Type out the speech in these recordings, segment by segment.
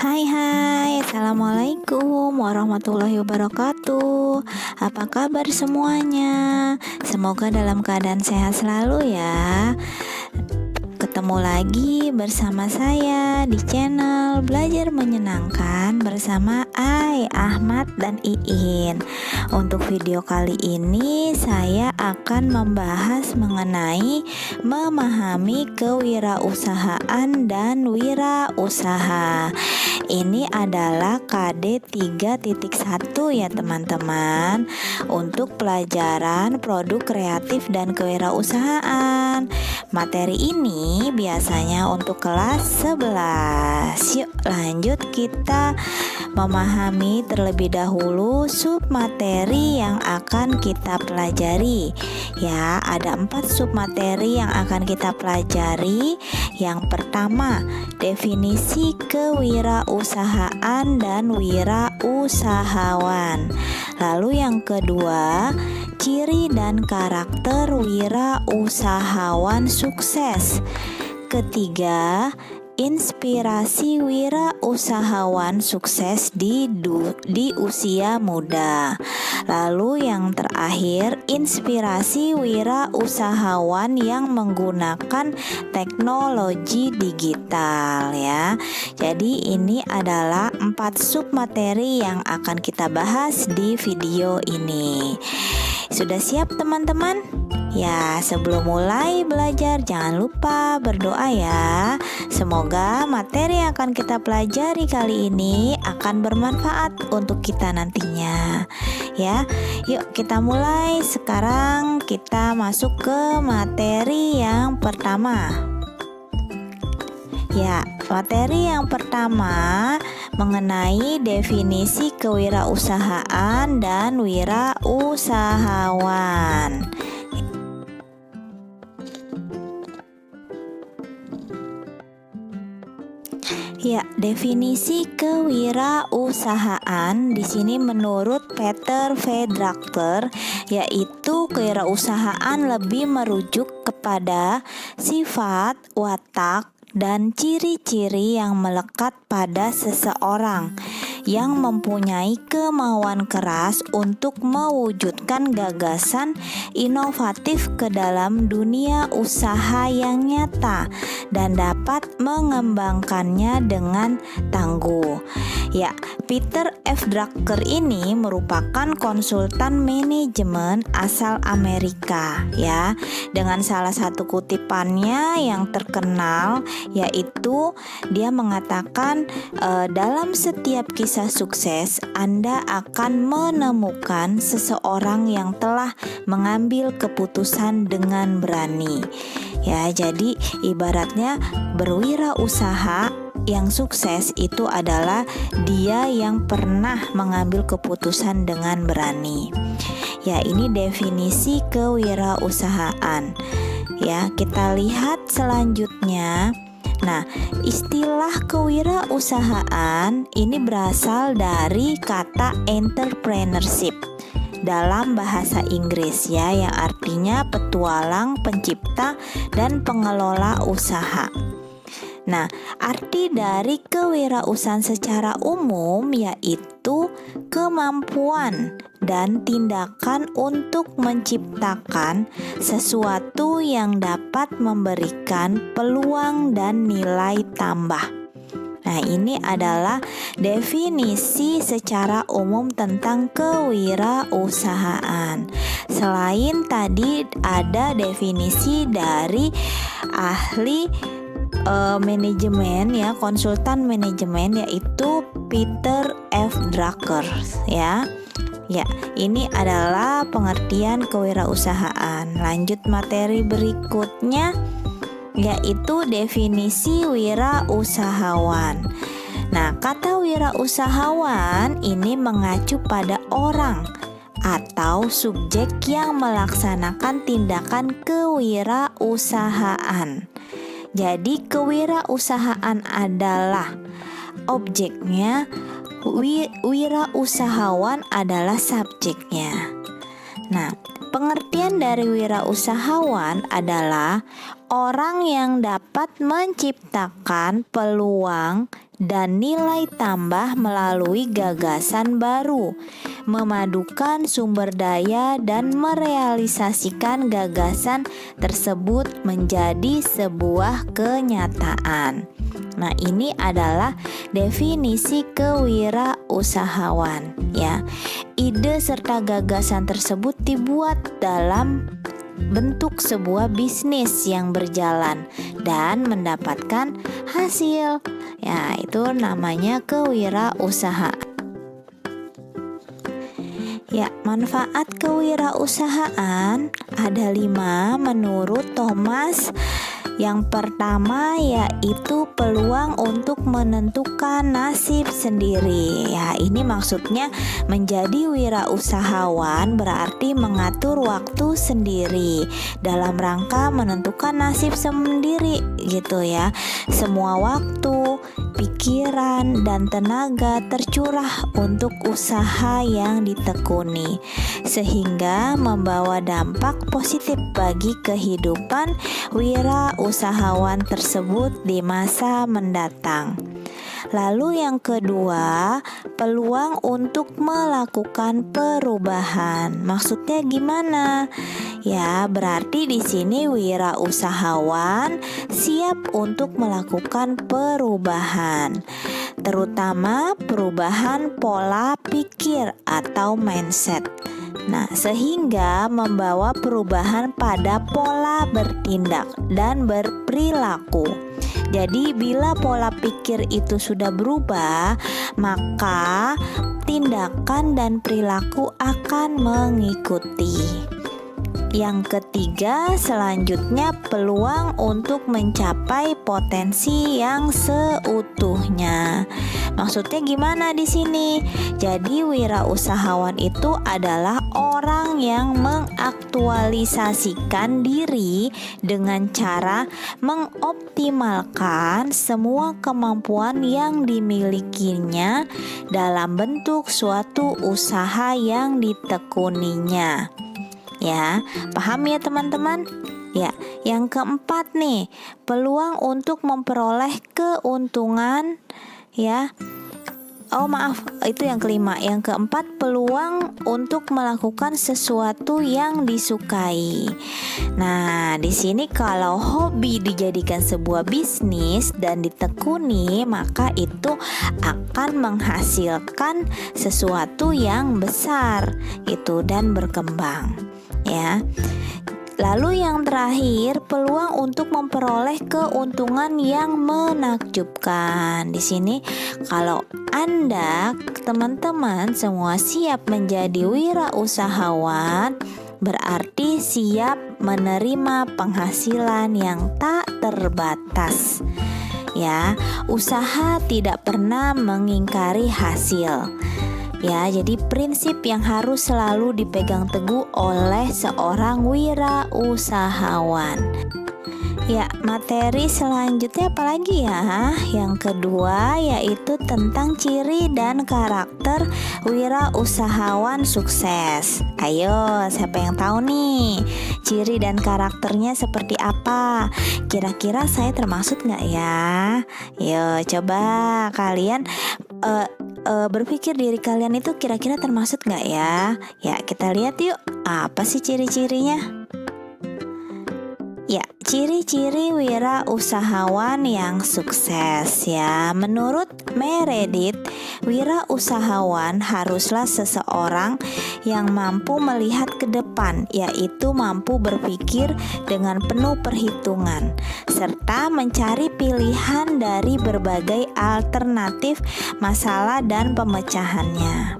Hai hai, Assalamualaikum warahmatullahi wabarakatuh. Apa kabar semuanya? Semoga dalam keadaan sehat selalu ya. Ketemu lagi bersama saya di channel Belajar Menyenangkan bersama Ai, Ahmad, dan Iin. Untuk video kali ini saya akan membahas mengenai memahami kewirausahaan dan wirausaha. Ini adalah KD 3.1 ya teman-teman, untuk pelajaran produk kreatif dan kewirausahaan. Materi ini biasanya untuk kelas 11. Yuk lanjut, kita memahami terlebih dahulu submateri yang akan kita pelajari. Ya, ada 4 submateri yang akan kita pelajari. Yang pertama, definisi kewirausahaan dan wirausahawan. Lalu yang kedua, ciri dan karakter wirausahawan sukses. Ketiga, inspirasi wirausahawan sukses di usia muda. Lalu yang terakhir, inspirasi wirausahawan yang menggunakan teknologi digital ya. Jadi ini adalah 4 submateri yang akan kita bahas di video ini. Sudah siap teman-teman? Ya, sebelum mulai belajar jangan lupa berdoa ya. Semoga materi yang akan kita pelajari kali ini akan bermanfaat untuk kita nantinya. Ya, yuk kita mulai. Sekarang kita masuk ke materi yang pertama. Ya, materi yang pertama mengenai definisi kewirausahaan dan wirausahawan. Ya, definisi kewirausahaan di sini menurut Peter V. Drucker, yaitu kewirausahaan lebih merujuk kepada sifat, watak, dan ciri-ciri yang melekat pada seseorang yang mempunyai kemauan keras untuk mewujudkan gagasan inovatif ke dalam dunia usaha yang nyata dan dapat mengembangkannya dengan tangguh. Ya, Peter F. Drucker ini merupakan konsultan manajemen asal Amerika ya. Dengan salah satu kutipannya yang terkenal, yaitu dia mengatakan dalam setiap kisah sukses Anda akan menemukan seseorang yang telah mengambil keputusan dengan berani. Ya, jadi ibaratnya berwirausaha yang sukses itu adalah dia yang pernah mengambil keputusan dengan berani. Ya, ini definisi kewirausahaan. Ya, kita lihat selanjutnya. Nah, istilah kewirausahaan ini berasal dari kata entrepreneurship dalam bahasa Inggris ya, yang artinya petualang, pencipta, dan pengelola usaha. Nah, arti dari kewirausahaan secara umum yaitu kemampuan dan tindakan untuk menciptakan sesuatu yang dapat memberikan peluang dan nilai tambah. Nah, ini adalah definisi secara umum tentang kewirausahaan. Selain tadi ada definisi dari ahli manajemen ya, konsultan manajemen, yaitu Peter F. Drucker ya. Ya, ini adalah pengertian kewirausahaan. Lanjut materi berikutnya, yaitu definisi wirausahawan. Nah, kata wirausahawan ini mengacu pada orang atau subjek yang melaksanakan tindakan kewirausahaan. Jadi kewirausahaan adalah objeknya, wirausahawan adalah subjeknya. Nah, Pengertian dari wirausahawan adalah orang yang dapat menciptakan peluang dan nilai tambah melalui gagasan baru, memadukan sumber daya dan merealisasikan gagasan tersebut menjadi sebuah kenyataan. Nah, ini adalah definisi kewirausahawan ya. Ide serta gagasan tersebut dibuat dalam bentuk sebuah bisnis yang berjalan dan mendapatkan hasil. Ya, itu namanya kewirausahaan. Ya, manfaat kewirausahaan ada 5 menurut Thomas. Yang pertama yaitu peluang untuk menentukan nasib sendiri. Ya, ini maksudnya menjadi wirausahawan berarti mengatur waktu sendiri dalam rangka menentukan nasib sendiri gitu ya. Semua waktu, pikiran, dan tenaga tercurah untuk usaha yang ditekuni sehingga membawa dampak positif bagi kehidupan wirausahawan tersebut di masa mendatang. Lalu yang kedua, peluang untuk melakukan perubahan. Maksudnya gimana? Ya, berarti di sini wirausahawan siap untuk melakukan perubahan, terutama perubahan pola pikir atau mindset. Nah, sehingga membawa perubahan pada pola bertindak dan berperilaku. Jadi bila pola pikir itu sudah berubah, maka tindakan dan perilaku akan mengikuti. Yang ketiga, selanjutnya peluang untuk mencapai potensi yang seutuhnya. Maksudnya gimana di sini? Jadi wirausahawan itu adalah orang yang mengaktualisasikan diri dengan cara mengoptimalkan semua kemampuan yang dimilikinya dalam bentuk suatu usaha yang ditekuninya. Ya, paham ya teman-teman? Ya, yang keempat nih, peluang untuk memperoleh keuntungan ya. Oh maaf, itu yang kelima. Yang keempat, peluang untuk melakukan sesuatu yang disukai. Nah, di sini kalau hobi dijadikan sebuah bisnis dan ditekuni, maka itu akan menghasilkan sesuatu yang besar gitu dan berkembang. Ya. Lalu yang terakhir, peluang untuk memperoleh keuntungan yang menakjubkan. Di sini kalau Anda, teman-teman semua siap menjadi wirausahawan, berarti siap menerima penghasilan yang tak terbatas. Ya, usaha tidak pernah mengingkari hasil. Ya, jadi prinsip yang harus selalu dipegang teguh oleh seorang wirausahawan. Ya, materi selanjutnya apa lagi ya? Yang kedua yaitu tentang ciri dan karakter wirausahawan sukses. Ayo, siapa yang tahu nih ciri dan karakternya seperti apa? Kira-kira saya termasuk nggak ya? Yo, coba kalian berpikir diri kalian itu kira-kira termasuk nggak ya? Ya, kita lihat yuk, apa sih ciri-cirinya? Ya, ciri-ciri wirausahawan yang sukses ya. Menurut Meredith, wirausahawan haruslah seseorang yang mampu melihat ke depan, yaitu mampu berpikir dengan penuh perhitungan, serta mencari pilihan dari berbagai alternatif masalah dan pemecahannya.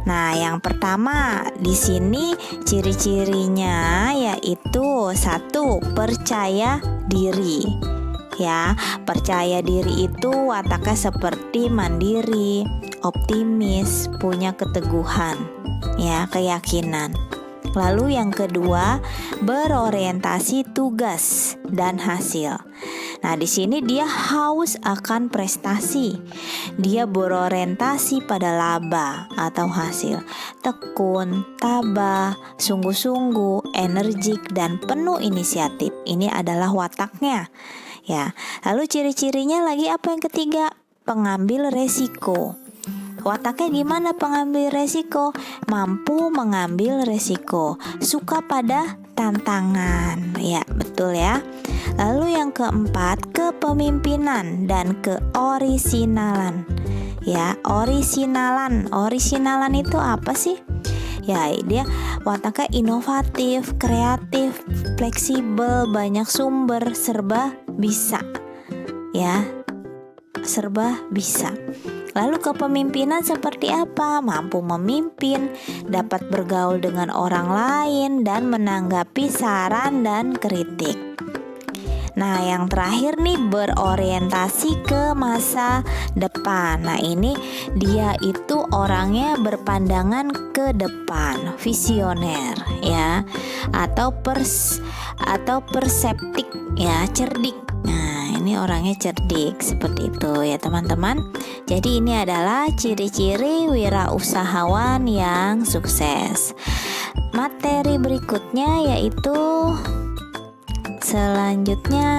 Nah, yang pertama di sini ciri-cirinya yaitu 1. Percaya diri. Ya, percaya diri itu wataknya seperti mandiri, optimis, punya keteguhan, ya, keyakinan. Lalu yang kedua, berorientasi tugas dan hasil. Nah, di sini dia haus akan prestasi. Dia berorientasi pada laba atau hasil. tekun, tabah, sungguh-sungguh, energik, dan penuh inisiatif. Ini adalah wataknya. Ya, lalu ciri-cirinya lagi apa yang ketiga? Pengambil resiko. Wataknya gimana pengambil resiko? Mampu mengambil resiko, suka pada tantangan. Ya, betul ya. Lalu yang keempat, kepemimpinan dan keorisinalan. Ya, orisinalan. Orisinalan itu apa sih? Ya, dia wataknya inovatif, kreatif, fleksibel, banyak sumber, serba bisa. Ya, serba bisa. Lalu kepemimpinan seperti apa? Mampu memimpin, dapat bergaul dengan orang lain, dan menanggapi saran dan kritik. Nah, yang terakhir nih, berorientasi ke masa depan. Nah, ini dia itu orangnya berpandangan ke depan, visioner ya, atau perseptik ya, cerdik. Nah, ini orangnya cerdik seperti itu ya, teman-teman. Jadi ini adalah ciri-ciri wirausahawan yang sukses. Materi berikutnya yaitu selanjutnya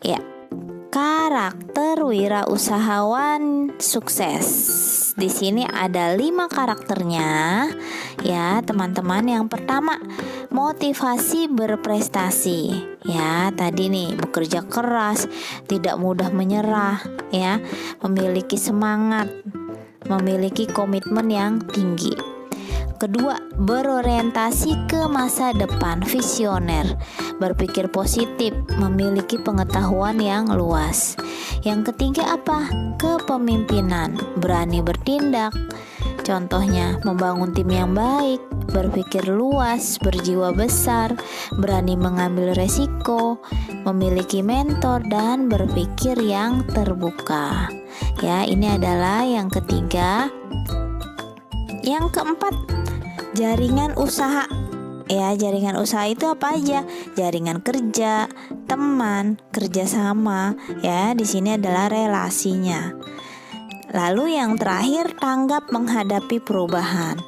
ya, karakter wirausahawan sukses. Di sini ada 5 karakternya ya, teman-teman. Yang pertama, motivasi berprestasi. Ya, tadi nih, bekerja keras, tidak mudah menyerah ya, memiliki semangat, memiliki komitmen yang tinggi. Kedua, berorientasi ke masa depan, visioner, berpikir positif, memiliki pengetahuan yang luas. Yang ketiga apa? Kepemimpinan, berani bertindak. Contohnya, membangun tim yang baik, berpikir luas, berjiwa besar, berani mengambil resiko, memiliki mentor, dan berpikir yang terbuka. Ya, ini adalah yang ketiga. Yang keempat, jaringan usaha. Ya, jaringan usaha itu apa aja? Jaringan kerja, teman, kerjasama. Ya, di sini adalah relasinya. Lalu yang terakhir, tanggap menghadapi perubahan.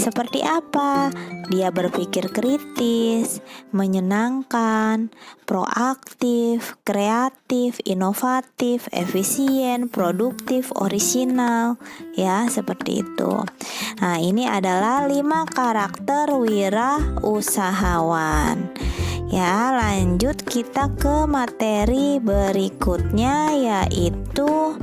Seperti apa? Dia berpikir kritis, menyenangkan, proaktif, kreatif, inovatif, efisien, produktif, orisinal. Ya, seperti itu. Nah, ini adalah 5 karakter wirausahawan. Ya, lanjut kita ke materi berikutnya, yaitu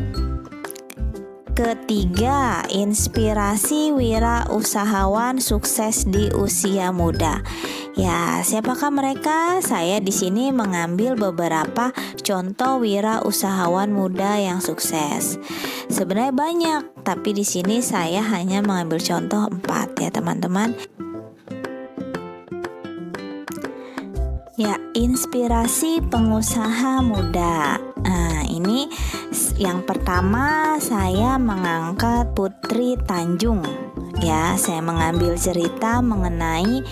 ketiga, inspirasi wirausahawan sukses di usia muda. Ya, siapakah mereka? Saya di sini mengambil beberapa contoh wirausahawan muda yang sukses. Sebenarnya banyak, tapi di sini saya hanya mengambil contoh 4 ya, teman-teman. Ya, inspirasi pengusaha muda. Nah, ini yang pertama saya mengangkat Putri Tanjung. Ya, saya mengambil cerita mengenai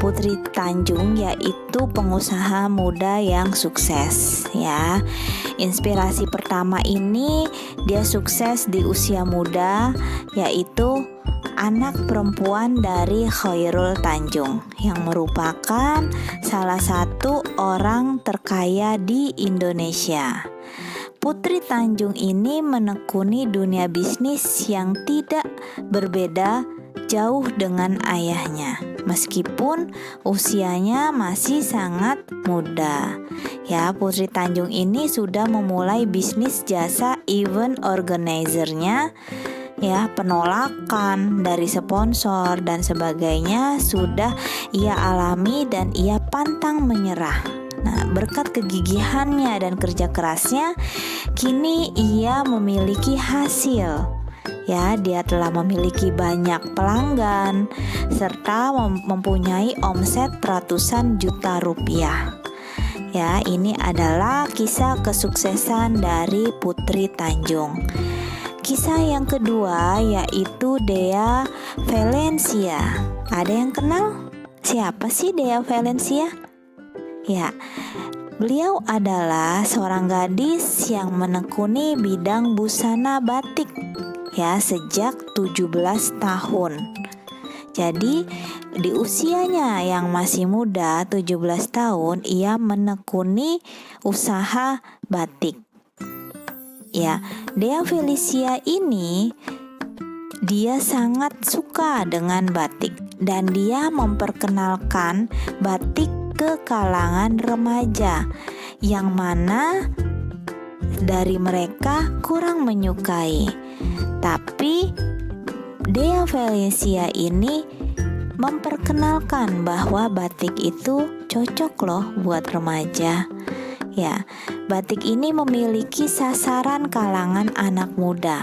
Putri Tanjung, yaitu pengusaha muda yang sukses. Ya, inspirasi pertama ini dia sukses di usia muda, yaitu anak perempuan dari Khairul Tanjung yang merupakan salah satu orang terkaya di Indonesia. Putri Tanjung ini menekuni dunia bisnis yang tidak berbeda jauh dengan ayahnya, meskipun usianya masih sangat muda. Ya, Putri Tanjung ini sudah memulai bisnis jasa event organizer-nya. Ya, penolakan dari sponsor dan sebagainya sudah ia alami dan ia pantang menyerah. Nah, berkat kegigihannya dan kerja kerasnya, kini ia memiliki hasil. Ya, dia telah memiliki banyak pelanggan serta mempunyai omset ratusan juta rupiah. Ya, ini adalah kisah kesuksesan dari Putri Tanjung. Kisah yang kedua yaitu Dea Valencia. Ada yang kenal? Siapa sih Dea Valencia? Ya, beliau adalah seorang gadis yang menekuni bidang busana batik. ya sejak 17 tahun. Jadi di usianya yang masih muda 17 tahun ia menekuni usaha batik. Ya, Dea Felicia ini dia sangat suka dengan batik dan dia memperkenalkan batik ke kalangan remaja yang mana dari mereka kurang menyukai. Tapi Dea Felicia ini memperkenalkan bahwa batik itu cocok loh buat remaja. Ya, batik ini memiliki sasaran kalangan anak muda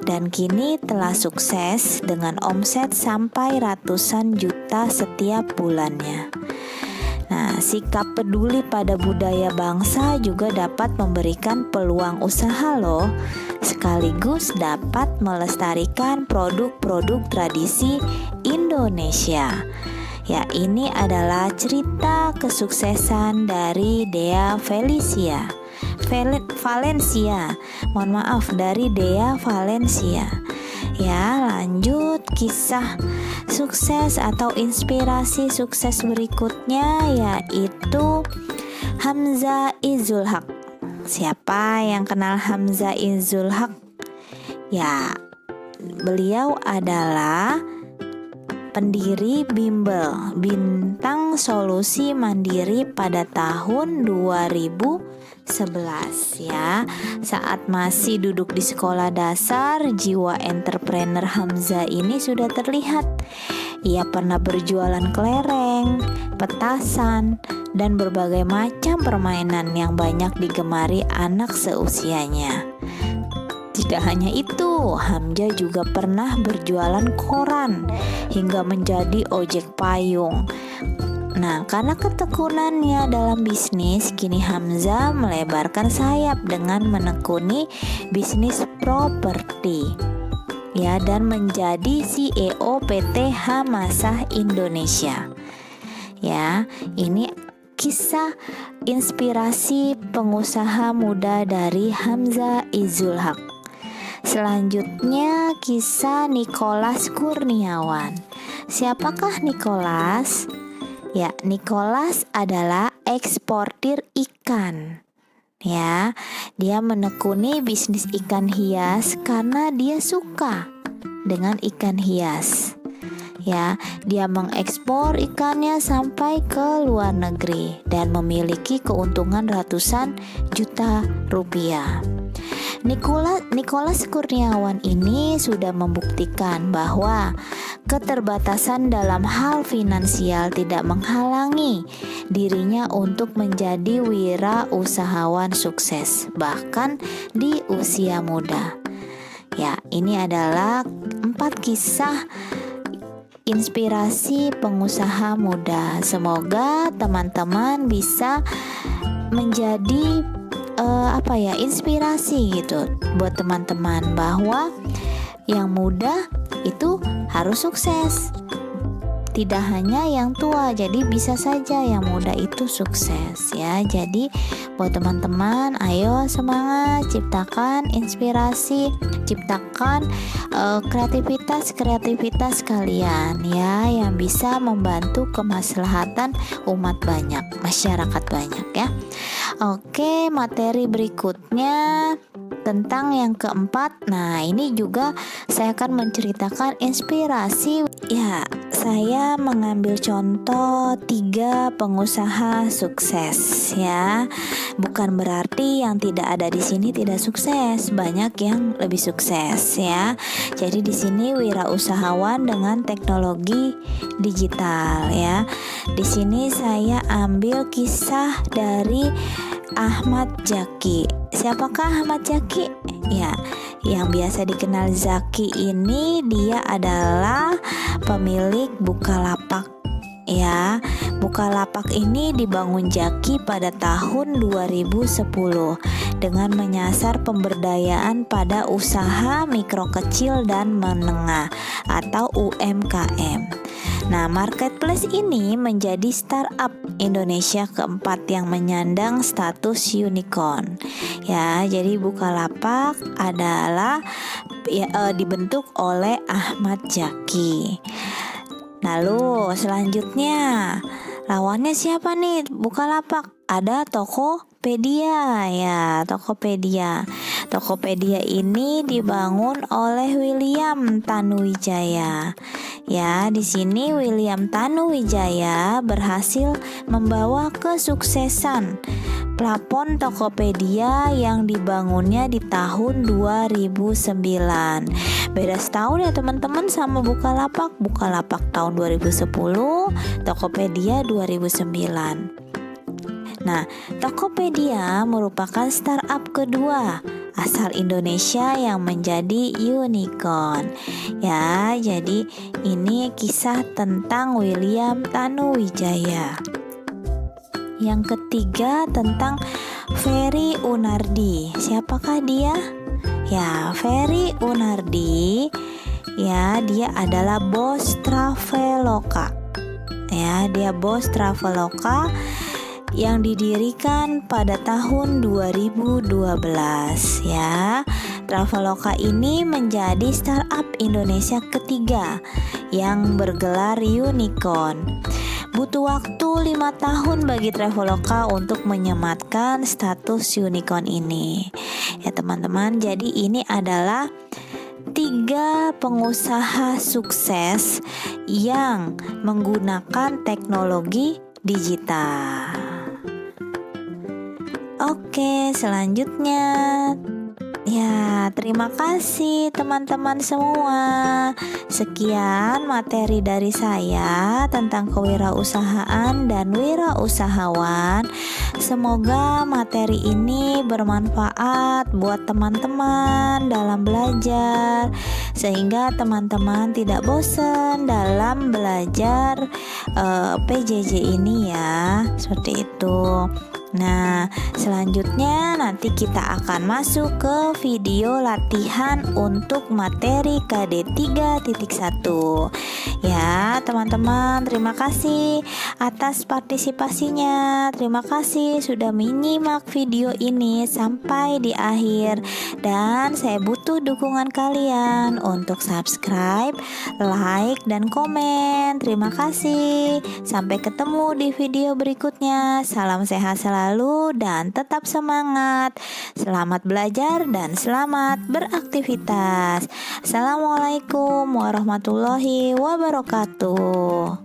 dan kini telah sukses dengan omset sampai ratusan juta setiap bulannya. Nah, sikap peduli pada budaya bangsa juga dapat memberikan peluang usaha loh, sekaligus dapat melestarikan produk-produk tradisi Indonesia. Ya, ini adalah cerita kesuksesan dari Dea Felicia. Dari Dea Valencia. Ya, lanjut kisah sukses atau inspirasi sukses berikutnya yaitu Hamzah Izul Haq. Siapa yang kenal Hamzah Izul Haq? Ya, beliau adalah pendiri Bimbel, Bintang Solusi Mandiri pada tahun 2011 ya. Saat masih duduk di sekolah dasar, jiwa entrepreneur Hamzah ini sudah terlihat. Ia pernah berjualan kelereng, petasan, dan berbagai macam permainan yang banyak digemari anak seusianya. Tidak hanya itu, Hamzah juga pernah berjualan koran hingga menjadi ojek payung. Nah, karena ketekunannya dalam bisnis, kini Hamzah melebarkan sayap dengan menekuni bisnis properti. Ya, dan menjadi CEO PT Hamasah Indonesia. Ya, ini kisah inspirasi pengusaha muda dari Hamzah Izul Haq. Selanjutnya kisah Nicholas Kurniawan. Siapakah Nicholas? Ya, Nicholas adalah eksportir ikan. Ya, dia menekuni bisnis ikan hias karena dia suka dengan ikan hias. Ya, dia mengekspor ikannya sampai ke luar negeri dan memiliki keuntungan ratusan juta rupiah. Nicholas Kurniawan ini sudah membuktikan bahwa keterbatasan dalam hal finansial tidak menghalangi dirinya untuk menjadi wirausahawan sukses, bahkan di usia muda. Ya, ini adalah 4 kisah inspirasi pengusaha muda. Semoga teman-teman bisa menjadi inspirasi gitu buat teman-teman bahwa yang muda itu harus sukses. Tidak hanya yang tua, jadi bisa saja yang muda itu sukses ya. Jadi buat teman-teman, ayo semangat, ciptakan inspirasi, ciptakan kreativitas kalian ya, yang bisa membantu kemaslahatan umat banyak, masyarakat banyak ya. Oke, materi berikutnya tentang yang keempat. Nah, ini juga saya akan menceritakan inspirasi. Ya, saya mengambil contoh 3 pengusaha sukses ya. Bukan berarti yang tidak ada di sini tidak sukses, banyak yang lebih sukses ya. Jadi di sini wirausahawan dengan teknologi digital ya. Di sini saya ambil kisah dari Ahmad Zaki. Siapakah Ahmad Zaki? Ya, yang biasa dikenal Zaki ini dia adalah pemilik Bukalapak. Ya, Bukalapak ini dibangun Zaki pada tahun 2010 dengan menyasar pemberdayaan pada usaha mikro kecil dan menengah atau UMKM. Nah, marketplace ini menjadi startup Indonesia keempat yang menyandang status unicorn. Ya, jadi Bukalapak adalah dibentuk oleh Ahmad Zaki. Lalu selanjutnya lawannya siapa nih Bukalapak? Ada Tokopedia ya, Tokopedia. Tokopedia ini dibangun oleh William Tanuwijaya. Ya, di sini William Tanuwijaya berhasil membawa kesuksesan plafon Tokopedia yang dibangunnya di tahun 2009. Beda setahun ya teman-teman sama Bukalapak. Bukalapak tahun 2010, Tokopedia 2009. Nah, Tokopedia merupakan startup kedua asal Indonesia yang menjadi unicorn. Ya, jadi ini kisah tentang William Tanuwijaya. Yang ketiga tentang Ferry Unardi. Siapakah dia? Ya, Ferry Unardi. Ya, dia adalah bos Traveloka. Ya, dia bos Traveloka yang didirikan pada tahun 2012 ya. Traveloka ini menjadi startup Indonesia ketiga yang bergelar unicorn. Butuh waktu 5 tahun bagi Traveloka untuk menyematkan status unicorn ini. Ya teman-teman, jadi ini adalah 3 pengusaha sukses yang menggunakan teknologi digital. Oke, selanjutnya ya, terima kasih teman-teman semua. Sekian materi dari saya tentang kewirausahaan dan wirausahawan. Semoga materi ini bermanfaat buat teman-teman dalam belajar, sehingga teman-teman tidak bosan dalam belajar PJJ ini ya. Seperti itu. Nah, selanjutnya nanti kita akan masuk ke video latihan untuk materi KD 3.1. Ya, teman-teman, terima kasih atas partisipasinya. Terima kasih sudah menyimak video ini sampai di akhir, dan saya butuh dukungan kalian untuk subscribe, like, dan komen. Terima kasih. Sampai ketemu di video berikutnya. Salam sehat selalu dan tetap semangat. Selamat belajar dan selamat beraktivitas. Assalamualaikum warahmatullahi wabarakatuh.